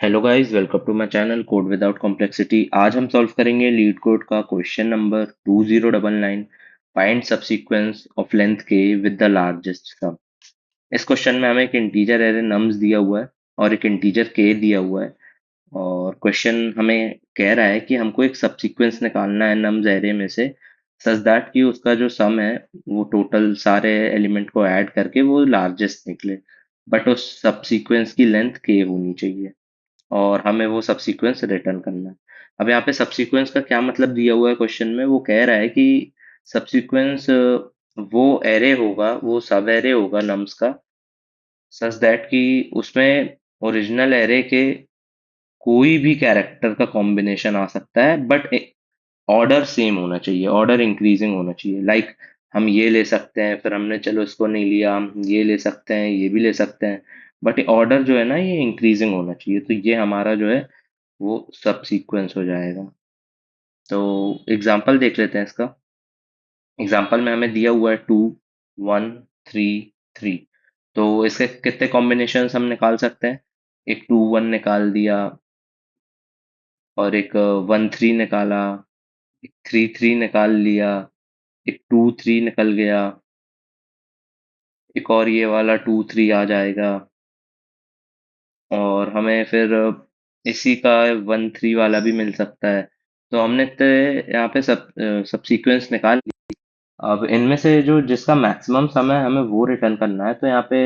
Hello guys, welcome to my channel code without complexity. आज हम solve करेंगे LeetCode का question number 2099। Find subsequence of length K with the largest sum. इस question में हमें एक इंटीजर एरे नम्स दिया हुआ है और एक इंटीजर के दिया हुआ है। और क्वेश्चन हमें कह रहा है कि हमको एक सबसीक्वेंस निकालना है नम्स एरे में से, सच दैट कि उसका जो सम है वो टोटल सारे एलिमेंट को ऐड करके वो लार्जेस्ट निकले। बट उस सबसीक्वेंस की लेंथ के होनी चाहिए और हमें वो सबसीक्वेंस रिटर्न करना है। अब यहाँ पे सबसीक्वेंस का क्या मतलब दिया हुआ है क्वेश्चन में, वो कह रहा है कि सबसीक्वेंस वो एरे होगा, वो सब एरे होगा नम्स का, सच दैट कि उसमें ओरिजिनल एरे के कोई भी कैरेक्टर का कॉम्बिनेशन आ सकता है, बट ऑर्डर सेम होना चाहिए, ऑर्डर इंक्रीजिंग होना चाहिए। लाइक हम ये ले सकते हैं, फिर हमने चलो इसको नहीं लिया, हम ये ले सकते हैं, ये भी ले सकते हैं, बट ऑर्डर जो है ना ये इंक्रीजिंग होना चाहिए। तो ये हमारा जो है वो सब सीक्वेंस हो जाएगा। तो एग्जाम्पल देख लेते हैं इसका। एग्जाम्पल में हमें दिया हुआ है 2 1 3 3। तो इसके कितने कॉम्बिनेशन हम निकाल सकते हैं? एक 2 1 निकाल दिया, और एक 1 3 निकाला, एक 3 3 निकाल लिया, एक 2 3 निकल गया, एक और ये वाला 2 3 आ जाएगा। और हमें फिर इसी का 1 3 वाला भी मिल सकता है। तो हमने तो यहाँ पे सब सीक्वेंस निकाल। अब इनमें से जो जिसका मैक्सिमम सम है हमें वो रिटर्न करना है। तो यहाँ पे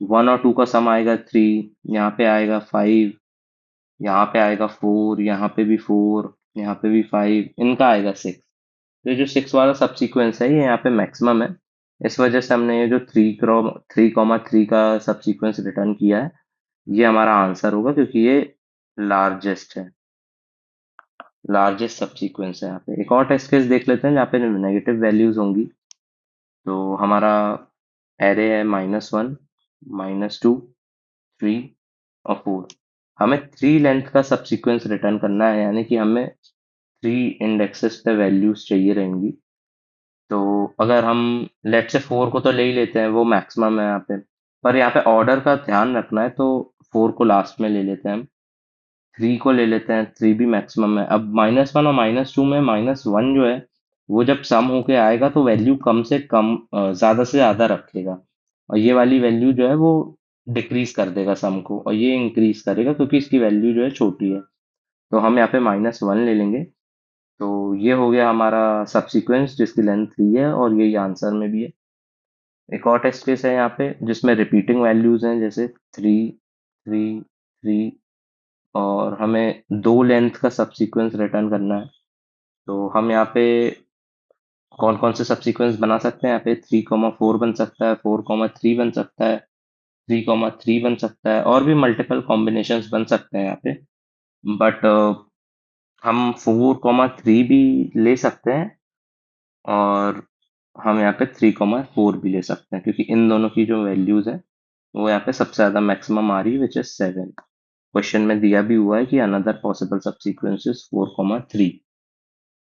1 और 2 का सम आएगा 3, यहाँ पे आएगा 5, यहाँ पे आएगा 4, यहाँ पे भी 4, यहाँ पे भी 5, इनका आएगा 6। तो ये जो 6 वाला सब सीक्वेंस है ये यहाँ पे मैक्सिमम है। इस वजह से हमने ये जो 3 3 का सब सीक्वेंस रिटर्न किया है, ये हमारा आंसर होगा, क्योंकि ये लार्जेस्ट है, लार्जेस्ट सब सीक्वेंस है। यहाँ पे एक और टेस्ट केस देख लेते हैं जहाँ पे नेगेटिव वैल्यूज होंगी। तो हमारा एरे है -1, -2, 3 और 4। हमें 3 लेंथ का सब सीक्वेंस रिटर्न करना है, यानी कि हमें 3 इंडेक्सेस पे वैल्यूज चाहिए रहेंगी। तो अगर हम लेट से 4 को तो ले ही लेते हैं, वो मैक्सिमम है यहाँ पे। पर यहाँ पे ऑर्डर का ध्यान रखना है, तो 4 को लास्ट में ले लेते हैं हम। 3 को ले लेते हैं, 3 भी मैक्सिमम है। अब -1 और -2 में -1 जो है वो जब सम होके आएगा तो वैल्यू कम से कम ज्यादा से ज्यादा रखेगा, और ये वाली वैल्यू जो है वो डिक्रीज कर देगा सम को, और ये इंक्रीज करेगा क्योंकि इसकी वैल्यू जो है छोटी है। तो हम यहाँ पे -1 ले लेंगे। तो ये हो गया हमारा सबसीक्वेंस जिसकी लेंथ 3 है, और यही आंसर में भी है। एक और टेस्ट केस है यहाँ पे जिसमें रिपीटिंग वैल्यूज हैं, जैसे 3 3 3, और हमें 2 लेंथ का सबसीक्वेंस रिटर्न करना है। तो हम यहाँ पे कौन कौन से सबसीक्वेंस बना सकते हैं? यहाँ पे 3 4 बन सकता है, 4 3 बन सकता है, 3 3 बन सकता है, और भी मल्टीपल कॉम्बिनेशंस बन सकते हैं यहाँ पे। बट हम 4 3 भी ले सकते हैं, और हम यहाँ पे 3 4 भी ले सकते हैं, क्योंकि इन दोनों की जो वैल्यूज है वो यहाँ पे सबसे ज्यादा मैक्सिमम आ रही है, विच इज 7। क्वेश्चन में दिया भी हुआ है कि अनदर पॉसिबल सबसीक्वेंस इज 4 3।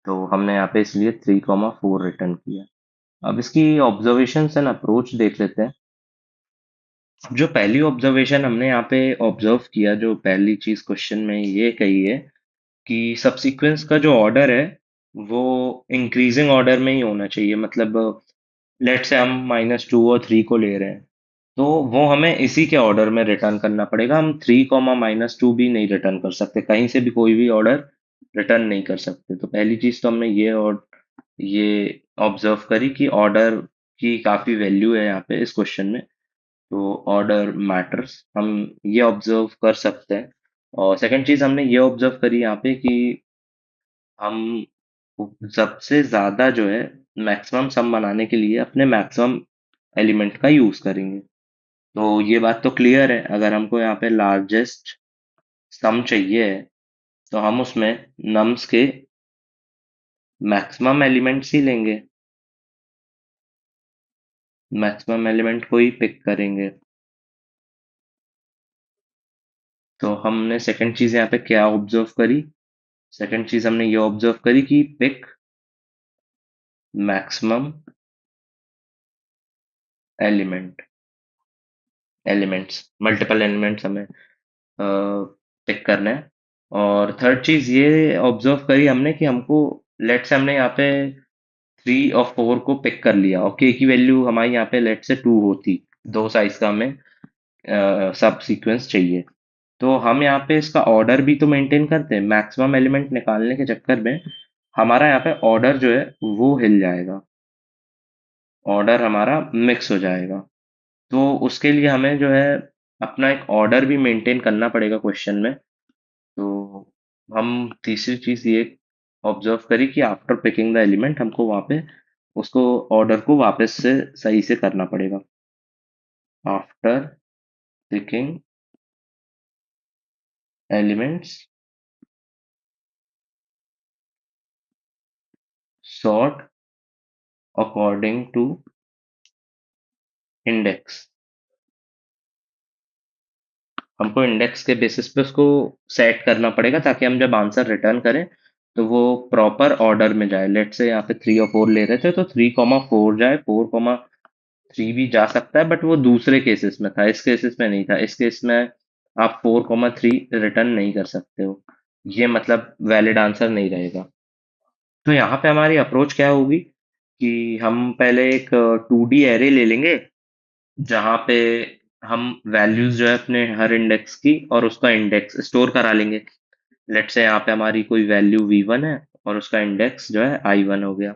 तो हमने यहाँ पे इसलिए 3 4 रिटर्न किया। अब इसकी ऑब्जर्वेशन एंड अप्रोच देख लेते हैं। अब जो पहली ऑब्जर्वेशन हमने यहाँ पे ऑब्जर्व किया, जो पहली चीज क्वेश्चन में ये कही है कि सबसीक्वेंस का जो ऑर्डर है वो इंक्रीजिंग ऑर्डर में ही होना चाहिए। मतलब लेट से हम -2 और 3 को ले रहे हैं, तो वो हमें इसी के ऑर्डर में रिटर्न करना पड़ेगा। हम 3 -2 भी नहीं रिटर्न कर सकते, कहीं से भी कोई भी ऑर्डर रिटर्न नहीं कर सकते। तो पहली चीज तो हमने ये ऑब्जर्व करी कि ऑर्डर की काफी वैल्यू है यहाँ पे इस क्वेश्चन में। तो ऑर्डर मैटर्स, हम ये ऑब्जर्व कर सकते हैं। और सेकंड चीज हमने ये ऑब्जर्व करी यहाँ पे कि हम सबसे ज्यादा जो है मैक्सिमम सम बनाने के लिए अपने मैक्सिमम एलिमेंट का यूज करेंगे। तो ये बात तो क्लियर है, अगर हमको यहाँ पे लार्जेस्ट सम चाहिए है तो हम उसमें नम्स के मैक्सिमम एलिमेंट्स ही लेंगे, मैक्सिमम एलिमेंट को ही पिक करेंगे। तो हमने सेकंड चीज यहाँ पे क्या ऑब्जर्व करी? सेकंड चीज हमने ये ऑब्जर्व करी कि pick maximum element, elements, multiple elements हमें पिक करना है। और थर्ड चीज ये ऑब्जर्व करी हमने कि हमको, लेट से हमने यहाँ पे 3 और 4 को पिक कर लिया और के की वैल्यू हमारी यहाँ पे लेट से 2 होती, दो साइज का हमें सब सीक्वेंस चाहिए। तो हम यहाँ पे इसका ऑर्डर भी तो मेंटेन करते हैं, मैक्सिमम एलिमेंट निकालने के चक्कर में हमारा यहाँ पे ऑर्डर जो है वो हिल जाएगा, ऑर्डर हमारा मिक्स हो जाएगा। तो उसके लिए हमें जो है अपना एक ऑर्डर भी मेंटेन करना पड़ेगा क्वेश्चन में। तो हम तीसरी चीज ये ऑब्जर्व करी कि आफ्टर पिकिंग द एलिमेंट हमको वहाँ पे उसको ऑर्डर को वापस से सही से करना पड़ेगा। After picking elements sort according to index. हमको इंडेक्स के बेसिस पे उसको सेट करना पड़ेगा ताकि हम जब आंसर रिटर्न करें तो वो प्रॉपर ऑर्डर में जाए। लेट से यहाँ पे 3 और 4 ले रहे थे तो 3, 4 जाए, 4, 3 भी जा सकता है, बट वो दूसरे केसेस में था, इस केसेस में नहीं था। इस केस में आप 4, 3 रिटर्न नहीं कर सकते हो, ये मतलब वैलिड आंसर नहीं रहेगा। तो यहाँ पे हमारी अप्रोच क्या होगी कि हम पहले एक 2D एरे ले लेंगे जहाँ पे हम वैल्यूज जो है अपने हर इंडेक्स की और उसका इंडेक्स स्टोर करा लेंगे। लेट से यहाँ पे हमारी कोई वैल्यू V1 है और उसका इंडेक्स जो है I1 हो गया,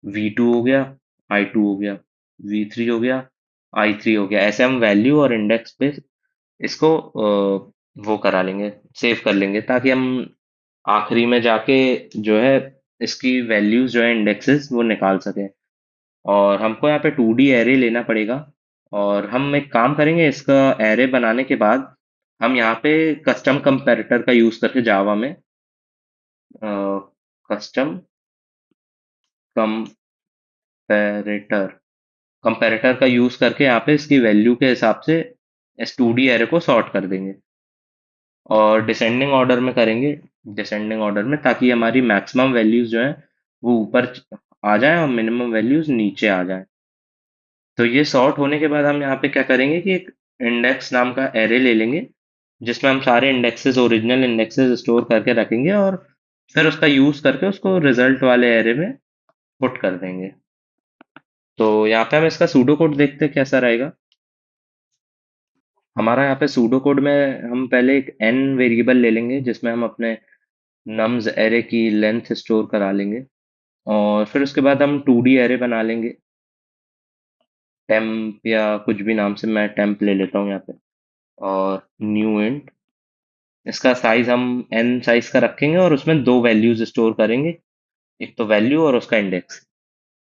V2 हो गया, I2 हो गया, V3 हो गया, I3 हो गया। ऐसे हम वैल्यू और इंडेक्स पे इसको वो करा लेंगे, सेव कर लेंगे, ताकि हम आखिरी में जाके जो है इसकी वैल्यूज जो है इंडेक्सेस वो निकाल सकें। और हमको यहाँ पे 2D एरे लेना पड़ेगा। और हम एक काम करेंगे, इसका एरे बनाने के बाद हम यहाँ पे कस्टम कंपैरेटर का यूज करके जावा में कस्टम कंपैरेटर कंपैरेटर का यूज करके यहाँ पे इसकी वैल्यू के हिसाब से इस 2D एरे को सॉर्ट कर देंगे और डिसेंडिंग ऑर्डर में करेंगे, डिसेंडिंग ऑर्डर में, ताकि हमारी मैक्सिमम वैल्यूज जो है वो ऊपर आ जाए और मिनिमम वैल्यूज नीचे आ जाए। तो ये सॉर्ट होने के बाद हम यहाँ पे क्या करेंगे कि एक इंडेक्स नाम का एरे ले लेंगे जिसमें हम सारे इंडेक्सेस, ओरिजिनल इंडेक्सेस स्टोर करके रखेंगे और फिर उसका यूज करके उसको रिजल्ट वाले एरे में पुट कर देंगे। तो यहाँ पे हम इसका सूडो कोड देखते हैं कैसा रहेगा। हमारा यहाँ पे सूडो कोड में हम पहले एक n वेरिएबल ले लेंगे जिसमें हम अपने नम्स एरे की लेंथ स्टोर करा लेंगे और फिर उसके बाद हम 2D एरे बना लेंगे, टेम्प या कुछ भी नाम से, मैं टेम्प ले लेता हूँ यहाँ पे। और न्यू इंट, इसका साइज हम n साइज का रखेंगे और उसमें दो वैल्यूज स्टोर करेंगे, एक तो वैल्यू और उसका इंडेक्स।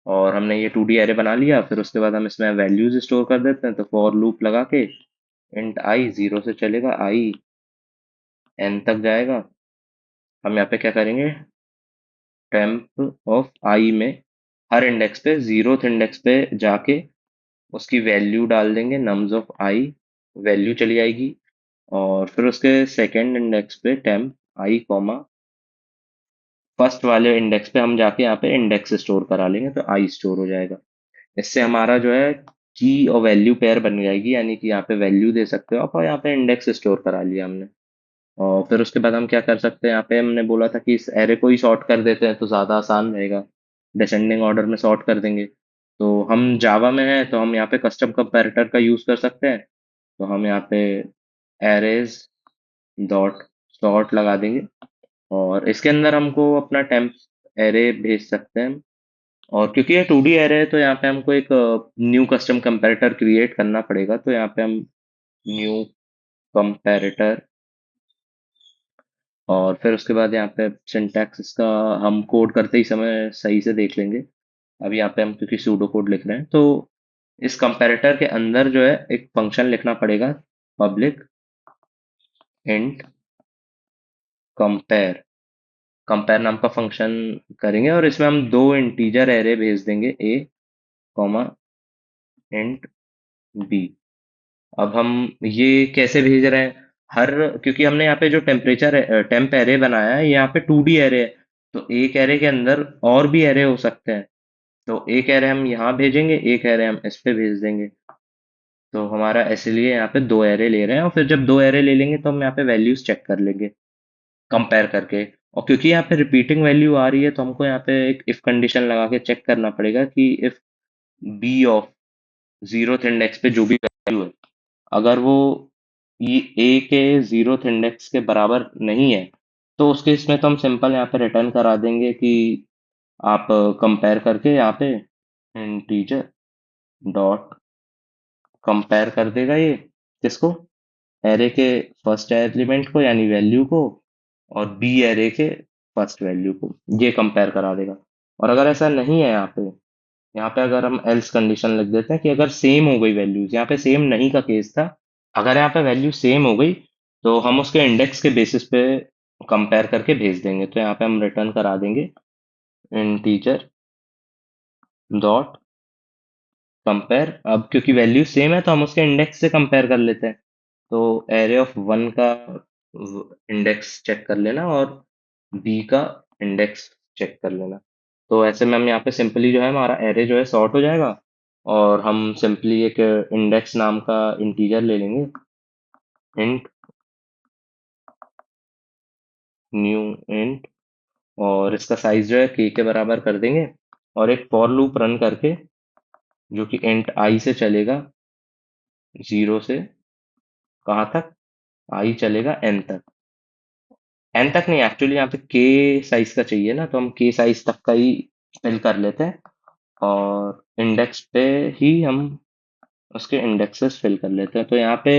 और हमने ये 2D एरे बना लिया, फिर उसके बाद हम इसमें वैल्यूज स्टोर कर देते हैं। तो फॉर लूप लगा के इंट आई 0 से चलेगा, आई n तक जाएगा। हम यहाँ पे क्या करेंगे, टेम्प ऑफ आई में हर इंडेक्स पे, 0th इंडेक्स पे जाके उसकी वैल्यू डाल देंगे, नम्स ऑफ आई, वैल्यू चली आएगी। और फिर उसके सेकंड इंडेक्स पे टेम्प आई कॉमा फर्स्ट वाले इंडेक्स पे हम जाके यहाँ पे इंडेक्स स्टोर करा लेंगे, तो आई स्टोर हो जाएगा। इससे हमारा जो है की और वैल्यू पेयर बन जाएगी, यानी कि यहाँ पे वैल्यू दे सकते हो आप और यहाँ पे इंडेक्स स्टोर करा लिया हमने। और फिर उसके बाद हम क्या कर सकते हैं, यहाँ पे हमने बोला था कि इस एरे को ही सॉर्ट कर देते हैं तो ज़्यादा आसान रहेगा, डिसेंडिंग ऑर्डर में सॉर्ट कर देंगे। तो हम जावा में हैं तो हम यहाँ पे कस्टम कंपैरेटर का यूज़ कर सकते हैं। तो हम यहाँ पे एरेज डॉट सॉर्ट लगा देंगे और इसके अंदर हमको अपना टेम्प एरे भेज सकते हैं। और क्योंकि ये 2D एरे है तो यहाँ पे हमको एक न्यू कस्टम कंपैरेटर क्रिएट करना पड़ेगा। तो यहाँ पे हम न्यू कंपैरेटर और फिर उसके बाद यहाँ पे सिंटैक्स इसका हम कोड करते ही समय सही से देख लेंगे। अब यहाँ पे हम क्योंकि सूडो कोड लिख रहे हैं तो इस कंपैरेटर के अंदर जो है एक फंक्शन लिखना पड़ेगा, पब्लिक इंट कंपेयर, कंपेयर नाम का फंक्शन करेंगे और इसमें हम दो इंटीजर एरे भेज देंगे, ए कॉमा इंट बी। अब हम ये कैसे भेज रहे हैं, हर, क्योंकि हमने यहाँ पे जो टेम्प एरे बनाया है यहाँ पे 2D एरे है, तो एक एरे के अंदर और भी एरे हो सकते हैं। तो एक एरे हम यहाँ भेजेंगे, एक एरे हम इस पे भेज देंगे। तो हमारा इसलिए यहाँ पे दो एरे ले रहे हैं, और फिर जब दो एरे ले लेंगे तो हम यहाँ पे वैल्यूज चेक कर लेंगे कंपेयर करके। और क्योंकि यहाँ पे रिपीटिंग वैल्यू आ रही है तो हमको यहाँ पे एक इफ कंडीशन लगा के चेक करना पड़ेगा कि if B of zeroth index पे जो भी वैल्यू है, अगर वो ये ए के जीरोथ इंडेक्स के बराबर नहीं है, तो उस केस में तो हम सिंपल यहाँ पे रिटर्न करा देंगे कि आप कंपेयर करके यहाँ पे इंटीजर डॉट कंपेयर कर देगा ये किसको, एरे के फर्स्ट एलिमेंट को यानी वैल्यू को, और बी एरे के फर्स्ट वैल्यू को, ये कंपेयर करा देगा। और अगर ऐसा नहीं है यहाँ पे अगर हम एल्स कंडीशन लिख देते हैं कि अगर सेम हो गई वैल्यूज, यहाँ पे सेम नहीं का केस था, अगर यहाँ पे वैल्यू सेम हो गई तो हम उसके इंडेक्स के बेसिस पे कंपेयर करके भेज देंगे। तो यहाँ पे हम रिटर्न करा देंगे इंटीजर डॉट कंपेयर। अब क्योंकि वैल्यू सेम है तो हम उसके इंडेक्स से कंपेयर कर लेते हैं। तो एरे ऑफ वन का इंडेक्स चेक कर लेना और बी का इंडेक्स चेक कर लेना। तो ऐसे में हम यहाँ पे सिंपली जो है हमारा एरे जो है सॉर्ट हो जाएगा, और हम सिंपली एक इंडेक्स नाम का इंटीजर ले लेंगे, इंट न्यू इंट, और इसका साइज जो है के बराबर कर देंगे, और एक फॉर लूप रन करके जो कि इंट आई से चलेगा, जीरो से कहाँ तक, आई चलेगा एन तक। एन तक नहीं, एक्चुअली यहाँ पे के साइज का चाहिए ना, तो हम के साइज तक का ही फिल कर लेते हैं, और इंडेक्स पे ही हम उसके इंडेक्सेस फिल कर लेते हैं। तो यहाँ पे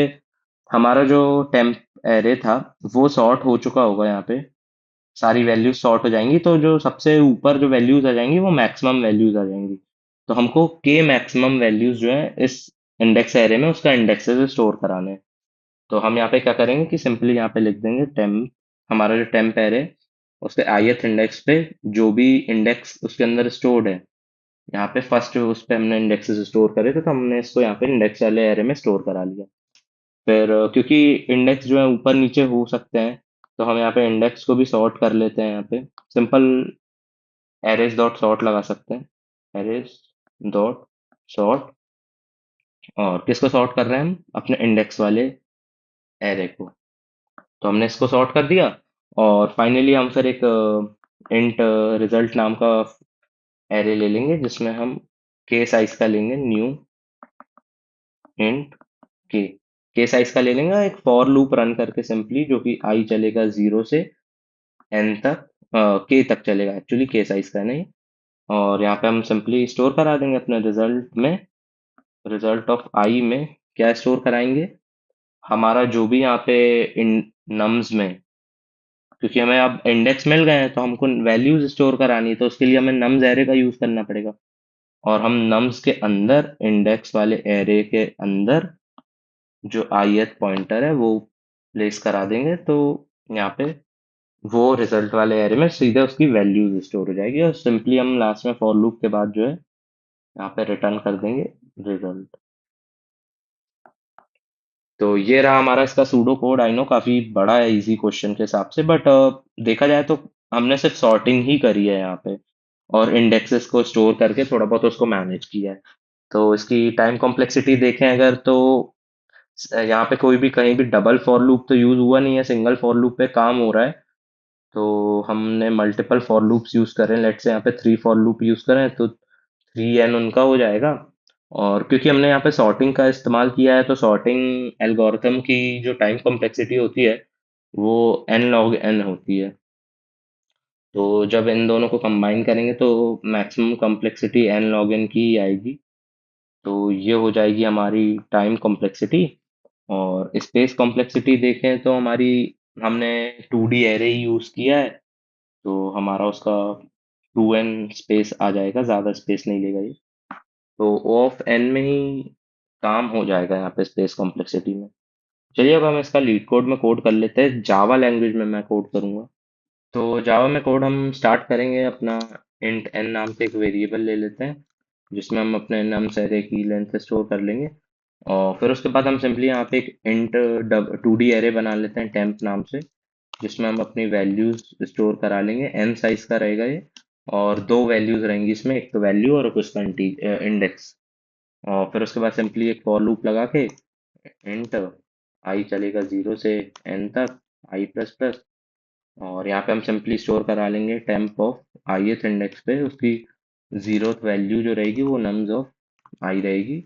हमारा जो टेम्प एरे था वो सॉर्ट हो चुका होगा। यहाँ पे सारी वैल्यूज सॉर्ट हो जाएंगी, तो जो सबसे ऊपर जो वैल्यूज आ जाएंगी वो मैक्सिमम वैल्यूज आ जाएंगी। तो हमको के मैक्सिमम वैल्यूज जो है इस इंडेक्स एरे में उसका इंडेक्सेस स्टोर कराने हैं। तो हम यहाँ पे क्या करेंगे कि सिंपली यहाँ पे लिख देंगे टेम्प, हमारा जो टेम्प एरे उसके ith इंडेक्स पे जो भी इंडेक्स उसके अंदर स्टोर्ड है, यहाँ पे फर्स्ट उस पे हमने इंडेक्सेस स्टोर करे थे तो हमने इसको यहाँ पे इंडेक्स वाले एरे में स्टोर करा लिया। फिर क्योंकि इंडेक्स जो है ऊपर नीचे हो सकते हैं, तो हम यहाँ पे इंडेक्स को भी सॉर्ट कर लेते हैं। यहाँ पे सिंपल एरेज डॉट सॉर्ट लगा सकते हैं, एरेज डॉट सॉर्ट, और किसको सॉर्ट कर रहे हैं हम, अपने इंडेक्स वाले एरे को। तो हमने इसको सॉर्ट कर दिया, और फाइनली हम फिर एक इंट रिजल्ट नाम का एरे ले लेंगे जिसमें हम के साइज का लेंगे, न्यू इंट के के साइज का ले लेंगे, एक फॉर लूप रन करके सिंपली, जो कि आई चलेगा जीरो से एन तक, के तक चलेगा, एक्चुअली के साइज का नहीं। और यहाँ पे हम सिंपली स्टोर करा देंगे अपने रिजल्ट में, रिजल्ट ऑफ आई में क्या स्टोर कराएंगे, हमारा जो भी यहाँ पे इन नम्स में, क्योंकि हमें अब इंडेक्स मिल गए हैं तो हमको वैल्यूज स्टोर करानी है, तो उसके लिए हमें नम्स एरे का यूज करना पड़ेगा। और हम नम्स के अंदर इंडेक्स वाले एरे के अंदर जो ith पॉइंटर है वो प्लेस करा देंगे। तो यहाँ पे वो रिजल्ट वाले एरे में सीधे उसकी वैल्यूज स्टोर हो जाएगी, और सिंपली हम लास्ट में फॉर लूप के बाद जो है यहाँ पे रिटर्न कर देंगे रिजल्ट। तो ये रहा हमारा इसका सूडो कोड। आई नो काफी बड़ा है इजी क्वेश्चन के हिसाब से, बट देखा जाए तो हमने सिर्फ सॉर्टिंग ही करी है यहाँ पे, और इंडेक्सेस को स्टोर करके थोड़ा बहुत उसको मैनेज किया है। तो इसकी टाइम कॉम्प्लेक्सिटी देखें अगर, तो यहाँ पे कोई भी कहीं भी डबल फॉर लूप तो यूज हुआ नहीं है, सिंगल फॉर लूप पे काम हो रहा है। तो हमने मल्टीपल फॉर लूप्स यूज करें, लेट से यहाँ पे थ्री फॉर लूप यूज करें तो थ्री एन उनका हो जाएगा। और क्योंकि हमने यहाँ पे सॉर्टिंग का इस्तेमाल किया है, तो सॉर्टिंग एल्गोरिथम की जो टाइम कॉम्प्लेक्सिटी होती है वो एन लॉग एन होती है। तो जब इन दोनों को कंबाइन करेंगे तो maximum complexity N log N की ही आएगी। तो ये हो जाएगी हमारी टाइम कॉम्प्लेक्सिटी। और स्पेस कॉम्प्लेक्सिटी देखें तो हमारी, हमने टू डी एरे यूज किया है, तो हमारा उसका टू एन स्पेस आ जाएगा, ज़्यादा स्पेस नहीं लेगा ये। तो ओ ऑफ एन में ही काम हो जाएगा यहाँ पे स्पेस कॉम्प्लेक्सिटी में। चलिए अब हम इसका लीड कोड में कोड कर लेते हैं, जावा लैंग्वेज में मैं कोड करूँगा। तो जावा में कोड हम स्टार्ट करेंगे अपना, इंट एन नाम से एक वेरिएबल ले लेते हैं जिसमें हम अपने नाम से एरे की लेंथ स्टोर कर लेंगे। और फिर उसके बाद हम सिंपली यहाँ पे एक इंट टू डी एरे बना लेते हैं टेम्प नाम से, जिसमें हम अपनी वैल्यूज स्टोर करा लेंगे, एन साइज का रहेगा ये। और दो वैल्यूज रहेंगी इसमें, एक तो वैल्यू और एक उसका इंडेक्स। और फिर उसके बाद सिंपली एक फॉर लूप लगा के इंट आई चलेगा 0 से n तक आई प्लस प्लस। और यहाँ पे हम सिंपली स्टोर करा लेंगे टेम्प ऑफ ith इंडेक्स पे उसकी जीरोथ वैल्यू जो रहेगी वो नम्स ऑफ आई रहेगी।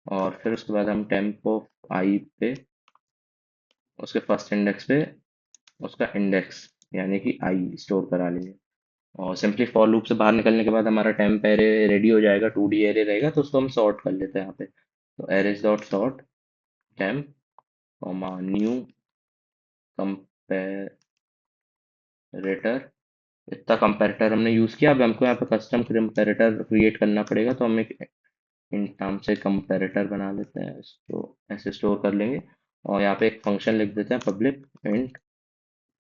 और फिर उसके बाद हम टेम्प ऑफ आई पे उसके फर्स्ट इंडेक्स पे उसका इंडेक्स यानी कि आई स्टोर करा लेंगे। और सिंपली फॉर लूप से बाहर निकलने के बाद हमारा टेम्प एरे रेडी हो जाएगा, 2D एरे रहेगा, तो उसको हम सॉर्ट कर लेते हैं यहाँ पे। तो arrays dot sort temp comma new comparator. इतना कंपेरेटर हमने यूज किया। अब हमको यहाँ पे कस्टम कंपेरेटर क्रिएट करना पड़ेगा, तो हम एक इंट नाम से कंपेरेटर बना लेते हैं, इसको ऐसे स्टोर कर लेंगे। और यहाँ पे एक फंक्शन लिख देते हैं पब्लिक इंट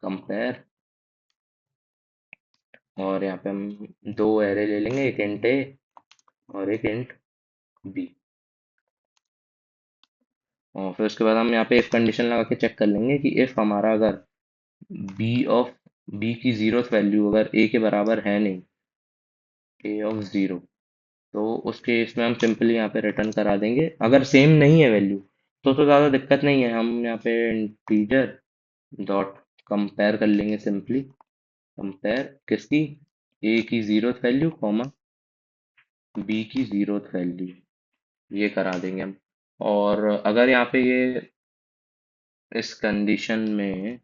कंपेयर। और यहाँ पे हम दो एरे ले लेंगे, एक इंट ए और एक इंट बी। और फिर उसके बाद हम यहाँ पे इफ कंडीशन लगा के चेक कर लेंगे कि इफ हमारा अगर बी ऑफ बी की जीरोथ वैल्यू अगर ए के बराबर है नहीं, ए ऑफ जीरो, तो उस केस में हम सिंपली यहाँ पे रिटर्न करा देंगे। अगर सेम नहीं है वैल्यू तो ज़्यादा दिक्कत नहीं है, हम यहाँ पे इंटीजर डॉट कंपेयर कर लेंगे सिंपली। कंपेयर किसकी? ए की जीरोथ वैल्यू कॉमा बी की जीरोथ वैल्यू, ये करा देंगे हम। और अगर यहाँ पे ये इस कंडीशन में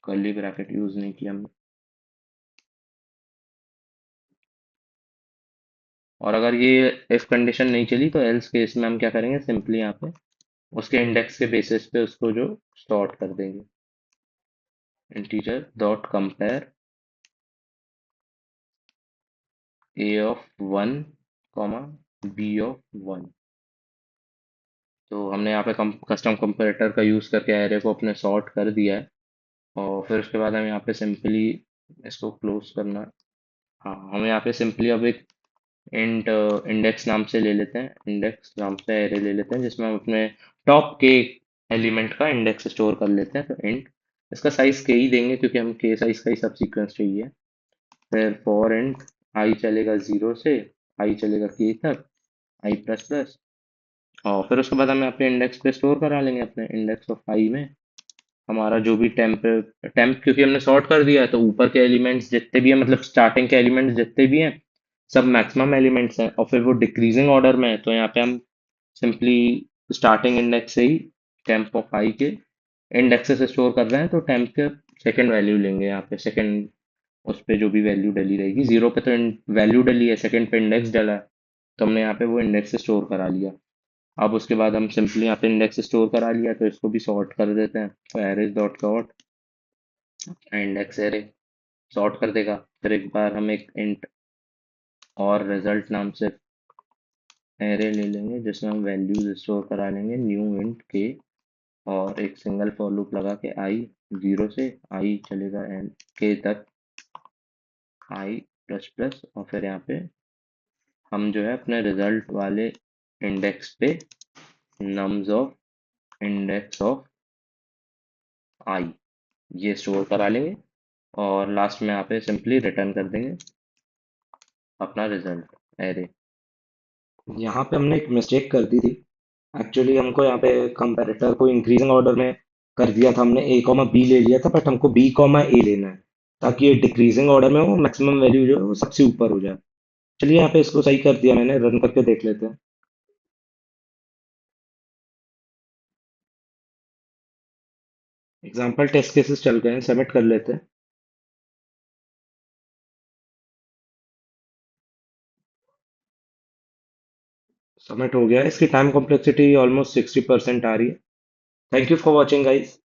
कर्ली ब्रैकेट यूज नहीं किया हमने, और अगर ये इफ कंडीशन नहीं चली तो एल्स केस में हम क्या करेंगे, सिंपली यहाँ पे उसके इंडेक्स के बेसिस पे उसको जो सॉर्ट कर देंगे। Integer dot compare A of one comma B of one. तो हमने यहाँ पे कस्टम कंपेरेटर का यूज करके एरे को अपने सॉर्ट कर दिया है। और फिर उसके बाद हम यहाँ पे सिंपली इसको क्लोज करना। हाँ, हम यहाँ पे सिंपली अब एक इंट इंडेक्स नाम से ले लेते हैं, इंडेक्स नाम से एरे ले लेते हैं जिसमें हम अपने टॉप के एलिमेंट का इंडेक्स स्टोर कर लेते हैं। तो इंट इसका साइज के ही देंगे क्योंकि हम के साइज का ही सब सीक्वेंस चाहिए। फिर फॉर इंट आई चलेगा 0 से आई चलेगा के तक आई प्लस प्लस। और फिर उसके बाद हम यहाँ पे इंडेक्स पे स्टोर करा लेंगे अपने इंडेक्स ऑफ आई में हमारा जो भी टेम्प क्योंकि हमने सॉर्ट कर दिया है तो ऊपर के एलिमेंट्स जितने भी हैं, मतलब स्टार्टिंग के एलिमेंट्स जितने भी हैं सब मैक्सिमम एलिमेंट्स हैं। और फिर वो डिक्रीजिंग ऑर्डर में है, तो यहाँ पे हम सिंपली स्टार्टिंग इंडेक्स से ही टेम्प ऑफ आई के इंडेक्स से स्टोर कर रहे हैं, तो टेम्प के सेकंड वैल्यू लेंगे यहाँ पे। सेकंड उस पे जो भी वैल्यू डली रहेगी, जीरो पे तो वैल्यू डली है, सेकंड पे इंडेक्स डला है, तो हमने यहाँ पे वो इंडेक्स स्टोर करा लिया। अब उसके बाद हम सिंपली यहाँ पे इंडेक्स स्टोर करा लिया तो इसको भी सॉर्ट कर देते हैं। तो arrays dot sort index array sort कर देगा। फिर एक बार हम एक इंट और रिजल्ट नाम से एरे ले लेंगे जिसमें हम वैल्यूज स्टोर करा लेंगे, न्यू इंट के। और एक सिंगल फॉर लूप लगा के आई 0 से आई चलेगा एन के तक आई प्लस प्लस। और फिर यहाँ पे हम जो है अपने रिजल्ट वाले इंडेक्स पे नम्स ऑफ इंडेक्स ऑफ आई ये स्टोर करा लेंगे। और लास्ट में यहाँ पे सिंपली रिटर्न कर देंगे अपना रिजल्ट एरे। यहाँ पे हमने एक मिस्टेक कर दी थी। एक्चुअली हमको यहाँ पे कंपैरेटर को इंक्रीजिंग ऑर्डर में कर दिया था, हमने ए कॉमा बी ले लिया था, बट हमको बी कॉमा ए लेना है ताकि ये डिक्रीजिंग ऑर्डर में वो मैक्सिमम वैल्यू जो है वो सबसे ऊपर हो जाए। चलिए यहाँ पे इसको सही कर दिया मैंने, रन करके देख लेते हैं। एग्जाम्पल टेस्ट केसेस चल गए हैं, सबमिट कर लेते हैं। सबमिट हो गया है। इसकी टाइम कॉम्प्लेक्सिटी ऑलमोस्ट 60% आ रही है। Thank you for watching guys.